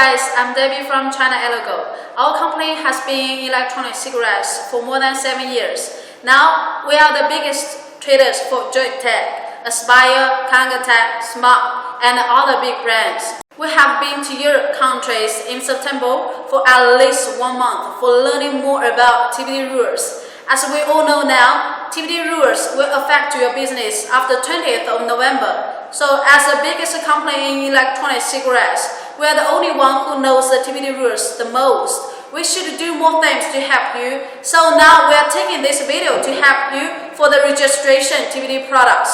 guys, I'm Debbie from China Elego. Our company has been in electronic cigarettes for more than 7 years. Now, we are the biggest traders for Joyetech, supplier, Kangertech, SMOK, and other big brands. We have been to Europe countries in September for at least 1 month for learning more about TPD rules. As we all know now, TPD rules will affect your business after 20th of November. So as the biggest company in electronic cigarettes, we are the only one who knows the TPD rules the most. We should do more things to help you. So now we are taking this video to help you for the registration TPD products.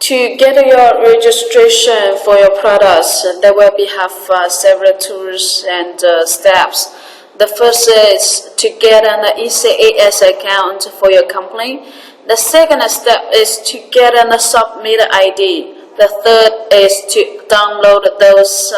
To get your registration for your products, there will have several tools and steps. The first is to get an ECAS account for your company. The second step is to get a submitter ID. The third is to download those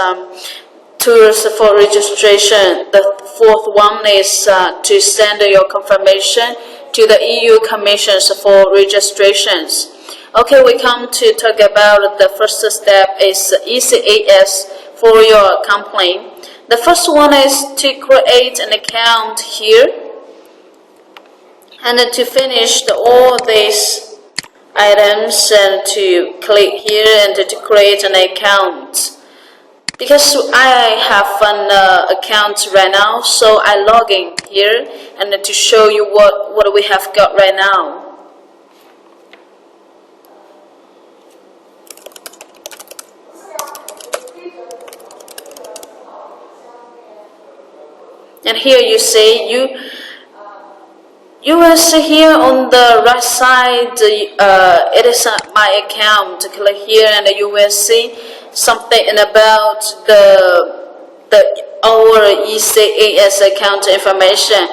tools for registration. The fourth one is to send your confirmation to the EU Commissions for registrations. Okay, we come to talk about the first step is ECAS for your company. The first one is to create an account here, and then to finish all these items and to click here and to create an account. Because I have an account right now, so I log in here and to show you what we have got right now. And here you see, you will see here on the right side, it is my account. Click here and you will see something about our ECAS account information.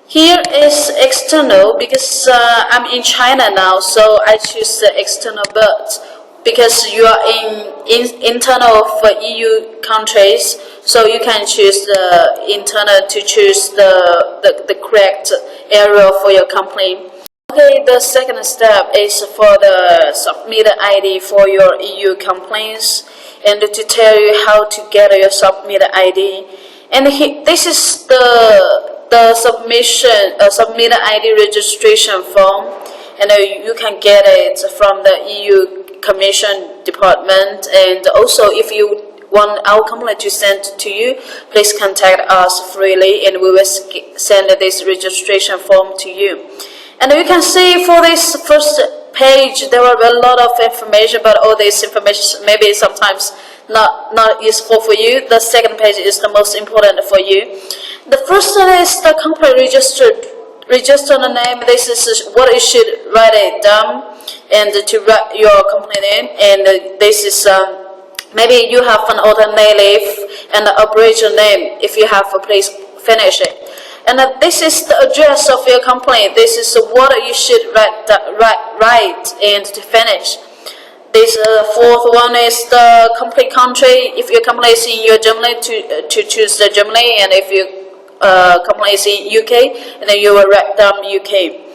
Here is external because I'm in China now, so I choose the external, but because you are in internal for EU countries, so you can choose the internal to choose the correct area for your company. Okay, the second step is for the submitter ID for your EU companies, and to tell you how to get your submitter ID. And this is the submitter ID registration form, and you can get it from the EU Commission department. And also, if you want our company to send to you, please contact us freely and we will send this registration form to you. And you can see for this first page there are a lot of information, but all this information maybe sometimes not useful for you. The second page is the most important for you. The first one is the company register the name. This is what you should write it down, and to write your company name. And this is maybe you have an alternative and an abridged name. If you have, please finish it. And this is the address of your company. This is what you should write and to finish. This fourth one is the company country. If your company is in your Germany, to choose the Germany, and if your company is in UK, and then you will write down UK.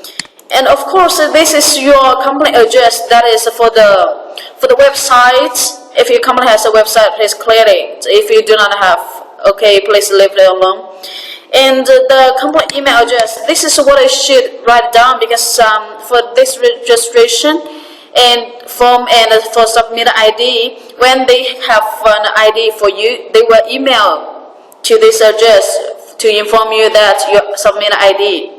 And of course, this is your company address. That is for the website. If your company has a website, please clear it. If you do not have, okay, please leave it alone. And the company email address. This is what I should write down, because for this registration and form and for submitter ID, when they have an ID for you, they will email to this address to inform you that your submitter ID.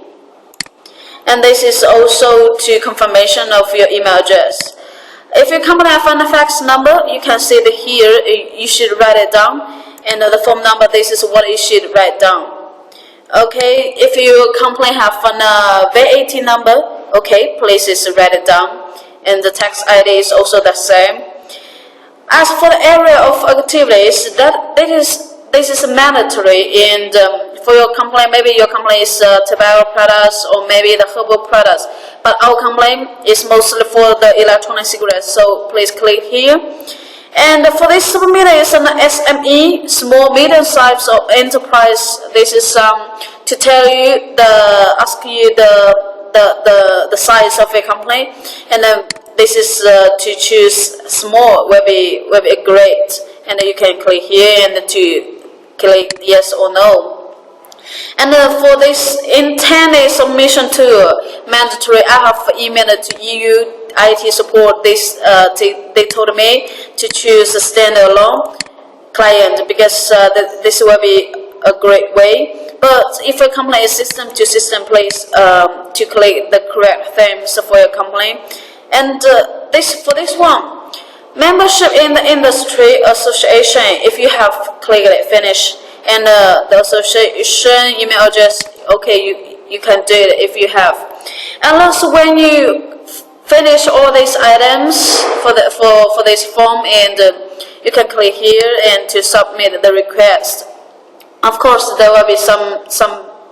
And this is also to confirmation of your email address. If your company have a fax number, you can see it here. You should write it down. And the phone number, this is what you should write down. Okay, if your company have a VAT number, okay, please write it down. And the tax ID is also the same. As for the area of activities, this is mandatory. And for your company, maybe your company is tobacco products or maybe the herbal products, but our company is mostly for the electronic cigarettes, so please click here. And for this submitter is an SME, small medium size or enterprise. This is to tell you ask you the size of your company, and then this is to choose small will be great. and you can click here and to click yes or no. And for this intended submission tool, mandatory, I have emailed to EU IT support. They told me to choose a standalone client because this will be a great way. But if your company is system to system, please to click the correct themes for your company. And for this one, membership in the industry association. If you have clicked it, finish, and the association email address. Okay, you can do it if you have. And also, when you finish all these items for this form, and you can click here and to submit the request. Of course, there will be some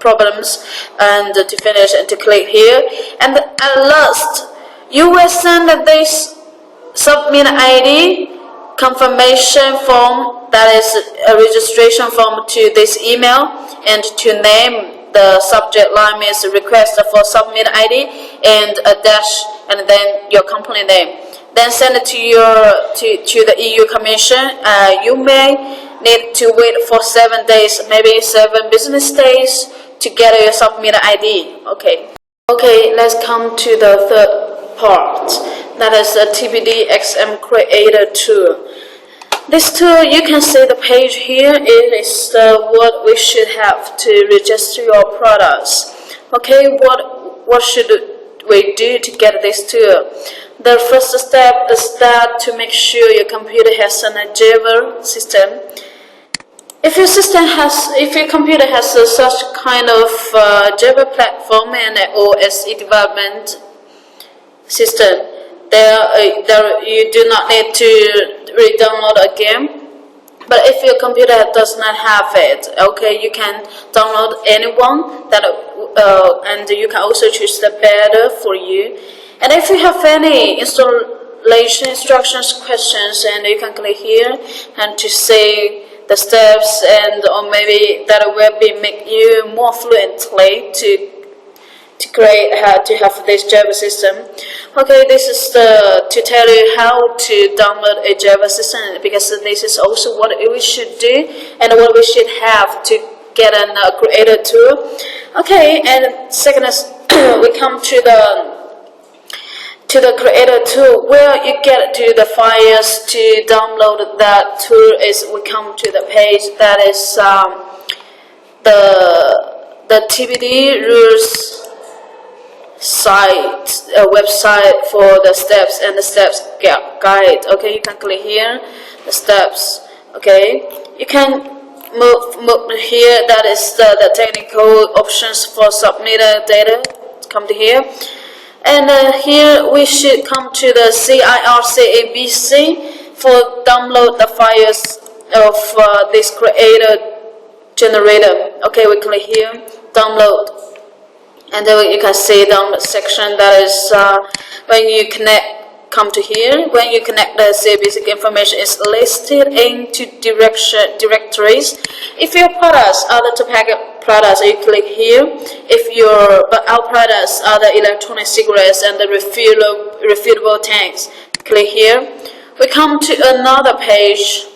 problems, and to finish and to click here. And at last, you will send this submit ID confirmation form, that is a registration form, to this email, and to name the subject line means request for submit ID and a dash and then your company name. Then send it to the EU Commission. You may need to wait for 7 days, maybe 7 business days to get your submit ID. Okay, let's come to the third part. That is a TPD XM Creator tool. This tool, you can see the page here. It is what we should have to register your products. Okay, what should we do to get this tool? The first step is that to make sure your computer has an Java system. If your computer has such kind of Java platform and OSE development system, there you do not need to re-download again. But if your computer does not have it, okay, you can download anyone that, and you can also choose the better for you. And if you have any installation instructions questions, and you can click here and to see the steps, and or maybe that will be make you more fluently to have this Java system. Okay, this is to tell you how to download a Java system, because this is also what we should do and what we should have to get a creator tool. Okay, and second is we come to the creator tool, where you get to the files to download that tool. Is we come to the page that is the TPD rules site, website for the steps and the steps guide. Okay, you can click here the steps. Okay, you can move here. That is the technical options for submitted data. Come to here. And here we should come to the CIRCABC for download the files of this creator generator. Okay, we click here, download, and then you can see download section. That is when you connect, come to here. When you connect, the basic information is listed into directories. If your products are the tobacco products, you click here. But our products are the electronic cigarettes and the refillable tanks, click here. We come to another page.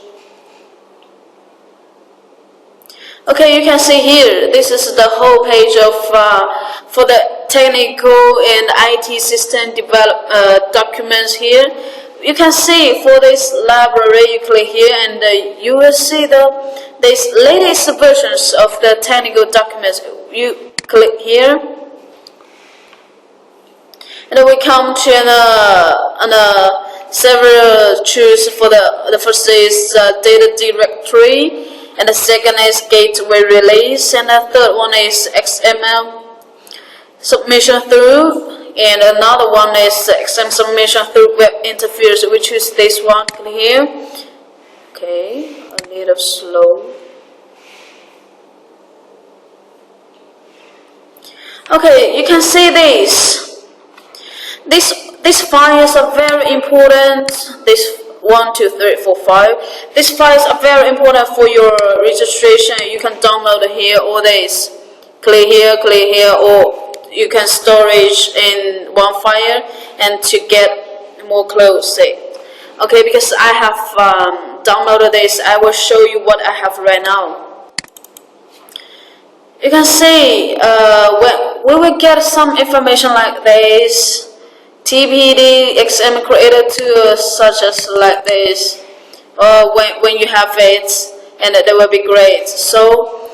Okay, you can see here, this is the whole page of for the technical and IT system documents here. You can see for this library, you click here, and you will see these latest versions of the technical documents. You click here, and then we come to several tools. For the first is data directory, and the second is gateway release, and the third one is XML submission through, and another one is XML submission through web interface. We choose this one here. Okay, a little slow. Okay, you can see these files are very important. This 1, 2, 3, 4, 5. These files are very important for your registration. You can download here all these. Click here, or you can storage in one file and to get more close. Okay, because I have downloaded this, I will show you what I have right now. You can see we will get some information like this. TPD XM creator tools such as like this. When you have it, and that will be great. So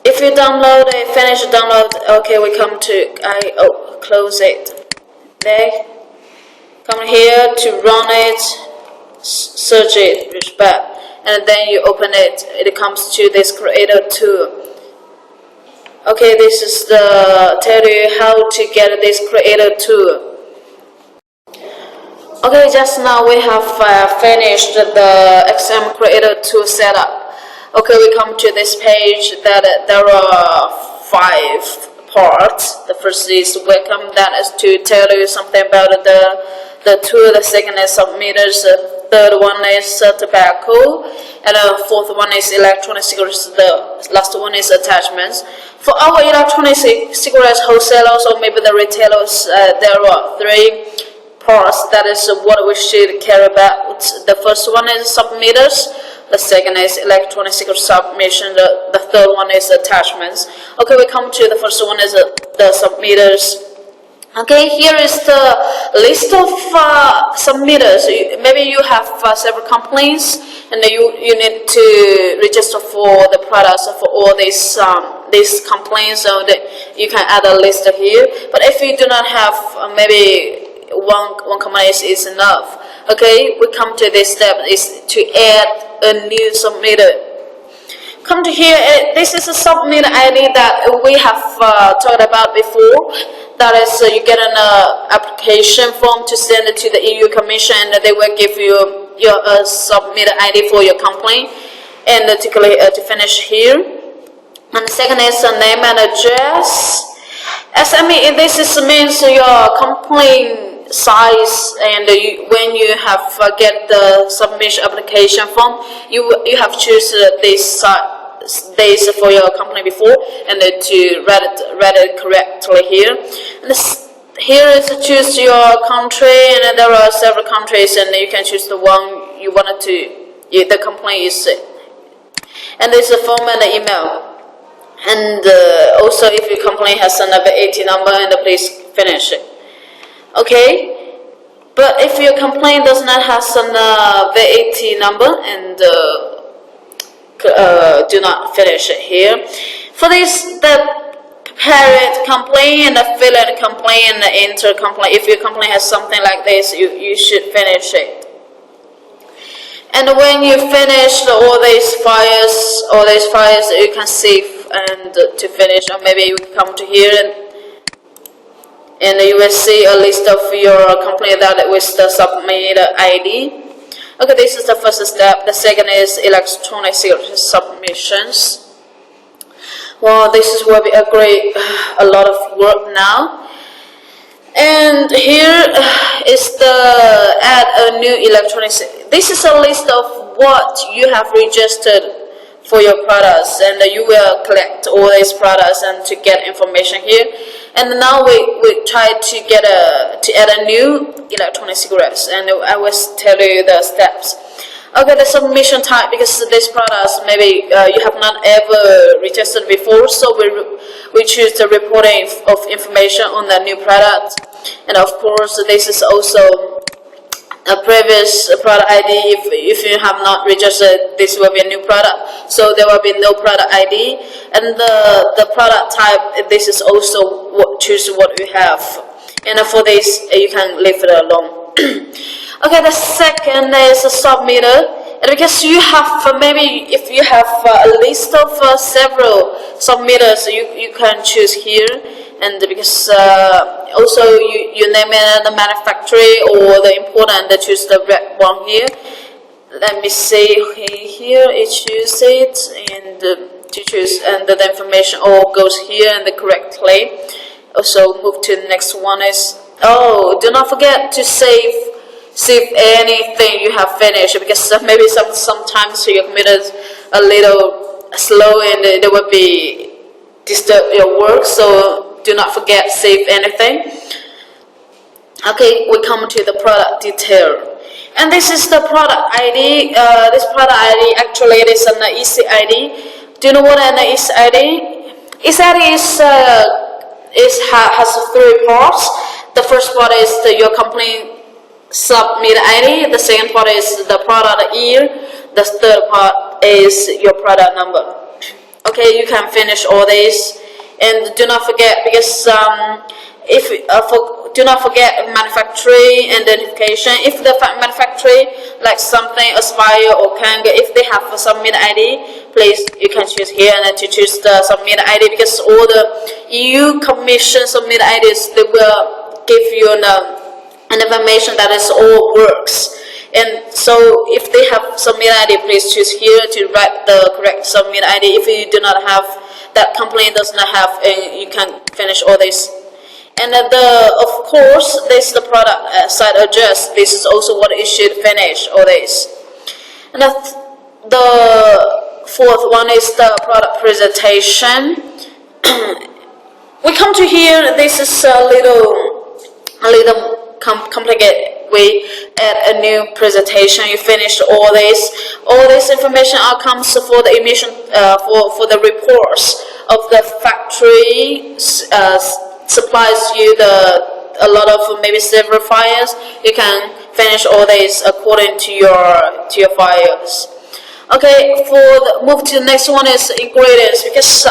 if you download it, finish download. Okay, we come to close it. There. Come here to run it, search it, respect, and then you open it. It comes to this creator tool. Okay, this is the tell you how to get this creator tool. Okay, just now we have finished the XM creator tool setup. Okay, we come to this page that there are 5 parts. The first is welcome, that is to tell you something about the tool. The second is submitters. The third one is tobacco, and the fourth one is electronic cigarettes. The last one is attachments. For our electronic cigarettes wholesalers or maybe the retailers, there are 3 parts. That is what we should care about. The first one is submitters. The second is electronic cigarette submission. The third one is attachments. Okay, we come to the first one is the submitters. Okay, here is the list of submitters. Maybe you have several complaints, and you need to register for the products for all these complaints, so that you can add a list here. But if you do not have, maybe one complaint is enough. Okay, we come to this step is to add a new submitter. Come to here. This is a submitter ID that we have talked about before. That is, you get an application form to send it to the EU Commission, and they will give you your submitter ID for your complaint. And to finish here. And the second is a name and address. SME, this means your complaint size, and when you have get the submission application form, you have choose this days for your company before, and to read it correctly here. And here is to choose your country, and there are several countries, and you can choose the one you wanted to. The complaint is, and there's a phone and an email. And also, if your complaint has a VAT number, and please finish it. Okay, but if your complaint does not have some VAT number, and do not finish it here. For this, the prepared complaint and the filled complaint and the enter complaint. If your complaint has something like this, you should finish it. And when you finish all these files, you can save and to finish, or maybe you come to here and you will see a list of your company that with the submit ID. Okay, this is the first step. The second is electronic submissions. Well, this will be a lot of work now. And here is the add a new electronic. This is a list of what you have registered for your products, and you will collect all these products and to get information here. And now we try to add a new electronic cigarettes, and I will tell you the steps. Okay, the submission type, because these products maybe you have not ever registered before, so we choose the reporting of information on the new product. And of course, this is also a previous product ID. If you have not registered, this will be a new product, so there will be no product ID. And the product type, this is also choose what we have, and for this you can leave it alone. Okay, the second is a submitter. And because you have maybe if you have a list of several submitters, you can choose here. And because also you name it the manufacturer or the importer, and choose the red one here. Let me see here. It choose it, and to choose, and the information all goes here and correctly. Also move to the next one is, do not forget to save anything you have finished, because maybe sometimes your computer is a little slow and they will be disturb your work, so do not forget save anything. Okay, we come to the product detail. And this is the product ID. This product ID actually it is an EC ID. Do you know what an EC ID? EC ID has 3 parts. The first part is your company submit ID. The second part is the product year. The third part is your product number. Okay, you can finish all these, and do not forget, because do not forget manufacturing identification. If the manufacturer like something Aspire or Kanger, if they have a submit ID, please you can choose here and then to choose the submit ID, because all the EU Commission submit IDs, they will give you an information that is all works. And so if they have submit ID, please choose here to write the correct submit ID. If you do not have, that company does not have, you can finish all this. And of course, this is the product site address. This is also what you should finish all this. And the fourth one is the product presentation. We come to here. This is a little complicated. We add a new presentation. You finish all this. All this information comes for the emission for the reports of the factory. Supplies you a lot of maybe several files. You can finish all this according to your files. Okay, move to the next one is ingredients, because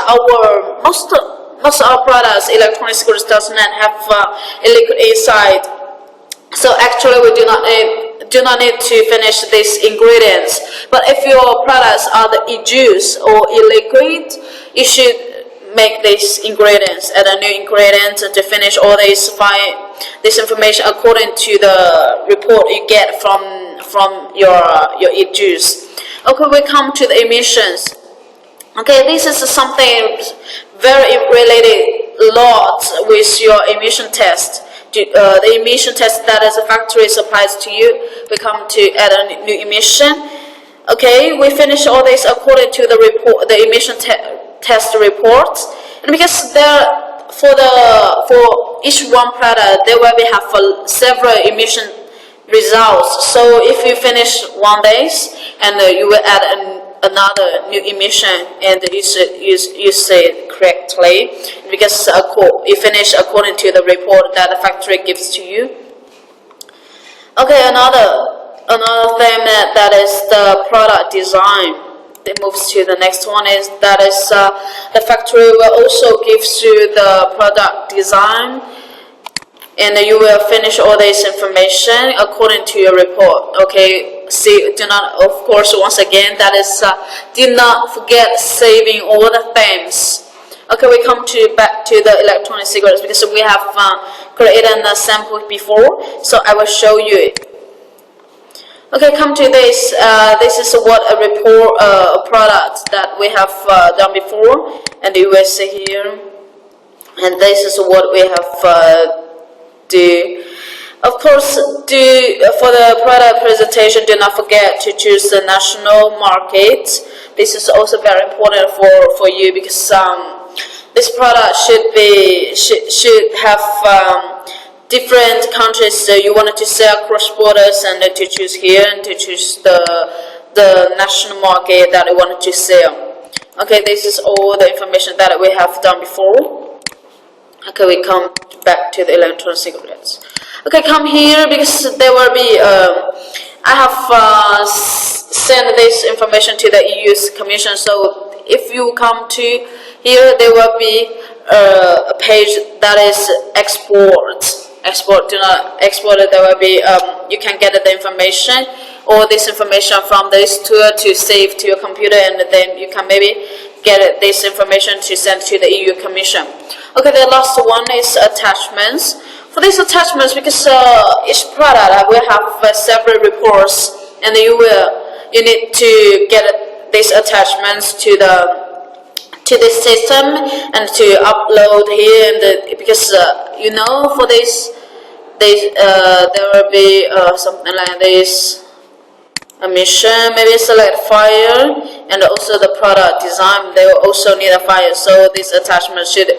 most of our products, electronic cigarettes, does not have a liquid inside. So actually, we do not need to finish these ingredients. But if your products are the e-juice or e-liquid, you should make these ingredients, add a new ingredient to finish all this information according to the report you get from your e-juice. Okay, we come to the emissions. Okay, this is something very related lot with your emission test. The emission test that is a factory supplies to you, we come to add a new emission. Okay, we finish all this according to the report, the emission test report, and because for each one product there will have several emission results. So if you finish one days, and you will add another new emission, and you say it correctly, because you finish according to the report that the factory gives to you. Okay, another thing that is the product design. It moves to the next one is the factory will also give you the product design, and you will finish all this information according to your report. Okay, see, do not, of course, once again, that is do not forget saving all the things. Okay, we come back to the electronic cigarettes, because we have created a sample before, so I will show you it. Okay, come to this. This is what a report, a product that we have done before, and you will see here. And this is what we have do. Of course, for the product presentation, do not forget to choose the national market. This is also very important for you, because this product should have different countries. So you wanted to sell cross borders, and to choose here and to choose the national market that you wanted to sell. Okay, this is all the information that we have done before. Okay, we come back to the electronic cigarettes. Okay, come here, because there will be I have sent this information to the EU's Commission. So if you come to here, there will be a page that is export. Do not export it. There will be you can get the information, all this information from this tool to save to your computer, and then you can maybe get this information to send to the EU Commission. Okay, the last one is attachments. For these attachments, because each product will have several reports, and you need to get these attachments to the system and to upload here. And because for this, there will be something like this. Emission, maybe select file, and also the product design, they will also need a file. So this attachment should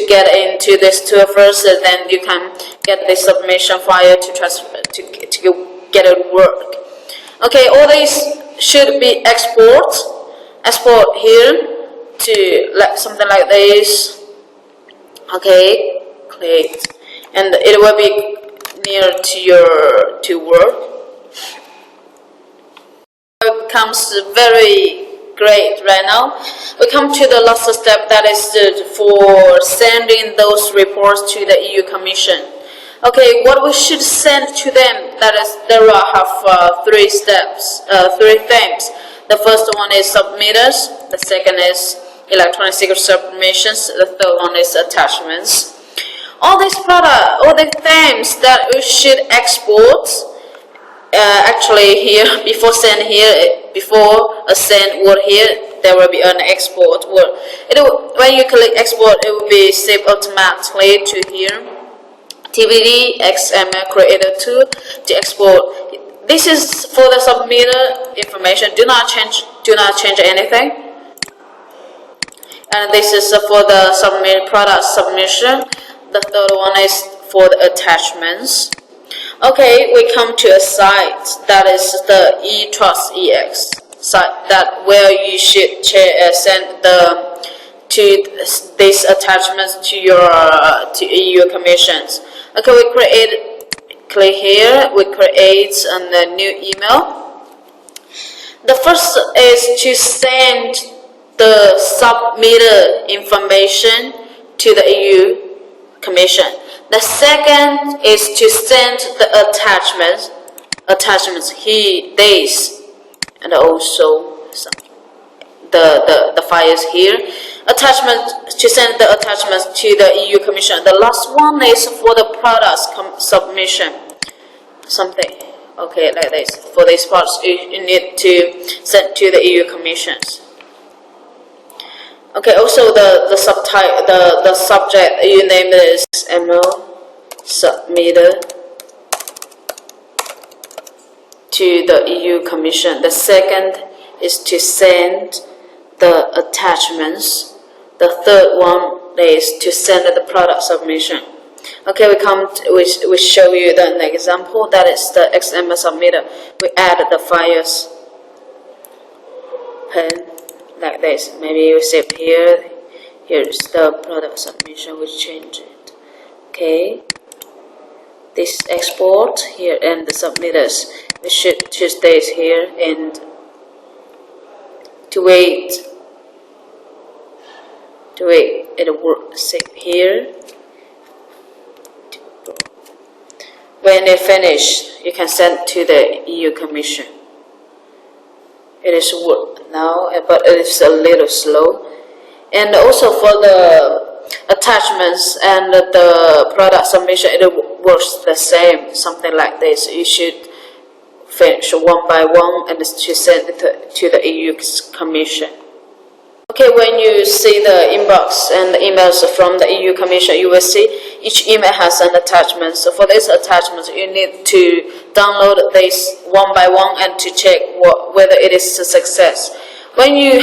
get into this tool first, and then you can get the submission file to transfer to get it work. Okay, all these should be export here to something like this. Okay, click, and it will be near to your work. It becomes very great right now. We come to the last step, that is for sending those reports to the EU Commission. Okay, what we should send to them, that is, there will have three steps, three things. The first one is submitters, the second is electronic signature submissions, the third one is attachments. All these things that we should export, actually here, before send word here, there will be an export word. When you click export, it will be saved automatically to here. TPD XML creator tool to export. This is for the submitter information. Do not change anything. And this is for the product submission. The third one is for the attachments. Okay, we come to a site that is the eTrust EX site, that where you should send these attachments to EU commissions. Okay, click here. We create a new email. The first is to send the submitter information to the EU Commission. The second is to send the attachments here, these, and also the files here. To send the attachments to the EU Commission. The last one is for the products submission. Something, okay, like this. For these parts, you need to send to the EU Commissions. Okay, also the subject, you name it is ML submitter to the EU Commission. The second is to send the attachments. The third one is to send the product submission. Okay, we show you an example, that is the XML submitter. We add the files like this. Maybe you save here. Here's the product submission. We change it. Okay, this export here and the submitters. We should choose this here and to wait. It will save here. When it finishes, you can send to the EU Commission. It is work now, but it is a little slow. And also for the attachments and the product submission, it works the same, something like this. You should finish one by one and to send it to the EU Commission. Okay, when you see the inbox and the emails from the EU Commission, you will see each email has an attachment. So for this attachment, you need to download this one by one and to check whether it is a success. When you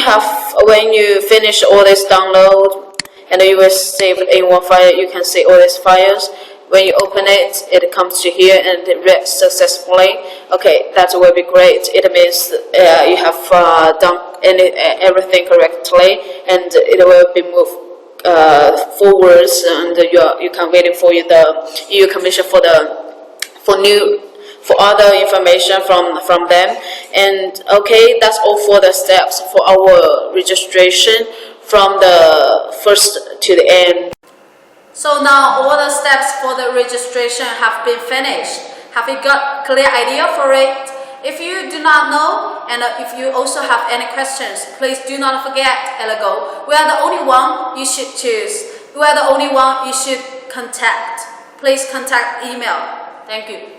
finish all this download and you will save it in one file, you can see all these files. When you open it, it comes to here and it reads successfully. Okay, that will be great. It means you have done everything correctly, and it will be moved forwards, and you can wait for the EU Commission for other information from them. And okay, that's all for the steps for our registration from the first to the end. So now all the steps for the registration have been finished. Have you got clear idea for it? If you do not know, and if you also have any questions, please do not forget Elego. We are the only one you should choose. We are the only one you should contact. Please contact email. Thank you.